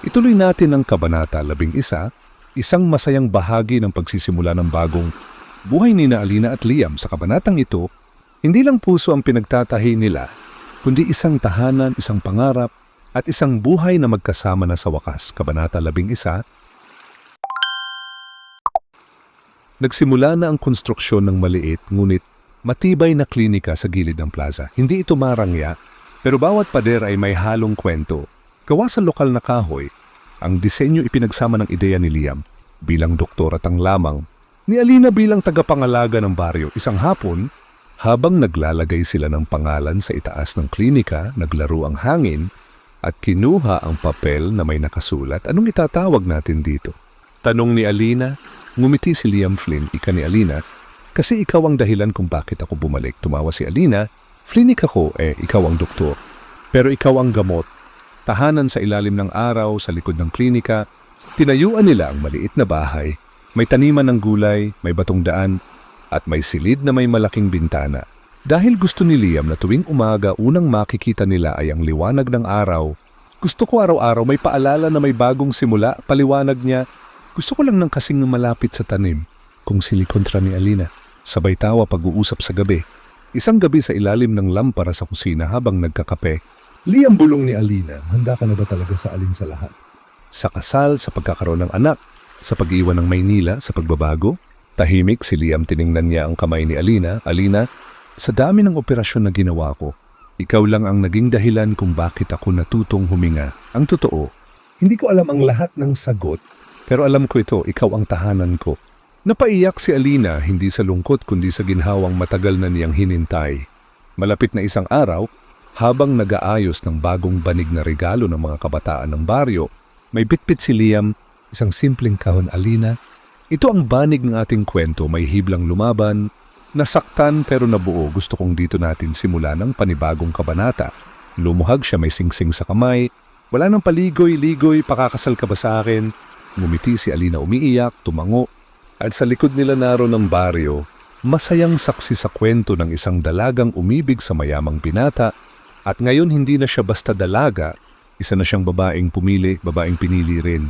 Ituloy natin ang Kabanata 11, isang masayang bahagi ng pagsisimula ng bagong buhay ni Alina at Liam. Sa kabanatang ito, hindi lang puso ang pinagtatahi nila, kundi isang tahanan, isang pangarap, at isang buhay na magkasama na sa wakas. Kabanata 11. Nagsimula na ang konstruksyon ng maliit ngunit matibay na klinika sa gilid ng plaza. Hindi ito marangya, pero bawat pader ay may halong kwento. Gawa sa lokal na kahoy, ang disenyo ipinagsama ng ideya ni Liam bilang doktor at ang lamang ni Alina bilang tagapangalaga ng baryo. Isang hapon, habang naglalagay sila ng pangalan sa itaas ng klinika, naglaro ang hangin at kinuha ang papel na may nakasulat. Anong itatawag natin dito? Tanong ni Alina. Ngumiti si Liam Flynn, ika ni Alina, kasi ikaw ang dahilan kung bakit ako bumalik. Tumawa si Alina, Flynn ako, ikaw ang doktor. Pero ikaw ang gamot. Tahanan sa ilalim ng araw, sa likod ng klinika, tinayuan nila ang maliit na bahay. May taniman ng gulay, may batong daan, at may silid na may malaking bintana. Dahil gusto ni Liam na tuwing umaga unang makikita nila ay ang liwanag ng araw, gusto ko araw-araw may paalala na may bagong simula. Paliwanag niya, gusto ko lang ng kasing malapit sa tanim, kung sili kontra ni Alina. Sabay tawa pag-uusap sa gabi. Isang gabi sa ilalim ng lampara sa kusina habang nagkakape, Liam, bulong ni Alina, handa ka na ba talaga sa alin sa lahat? Sa kasal, sa pagkakaroon ng anak, sa pag-iwan ng Maynila, sa pagbabago? Tahimik si Liam, tiningnan niya ang kamay ni Alina. Alina, sa dami ng operasyon na ginawa ko, ikaw lang ang naging dahilan kung bakit ako natutong huminga. Ang totoo, hindi ko alam ang lahat ng sagot, pero alam ko ito, ikaw ang tahanan ko. Napaiyak si Alina, hindi sa lungkot kundi sa ginhawang matagal na niyang hinintay. Malapit na isang araw, habang nag-aayos ng bagong banig na regalo ng mga kabataan ng baryo, may bitbit si Liam, isang simpleng kahon. Alina, ito ang banig ng ating kwento, may hiblang lumaban, nasaktan pero nabuo. Gusto kong dito natin simula ng panibagong kabanata. Lumuhag siya, may singsing sa kamay. Wala nang paligoy-ligoy, pakakasal ka ba sa akin? Ngumiti si Alina, umiiyak, tumango. At sa likod nila naroon ng baryo, masayang saksi sa kwento ng isang dalagang umibig sa mayamang binata. At ngayon hindi na siya basta dalaga, isa na siyang babaeng pinili rin.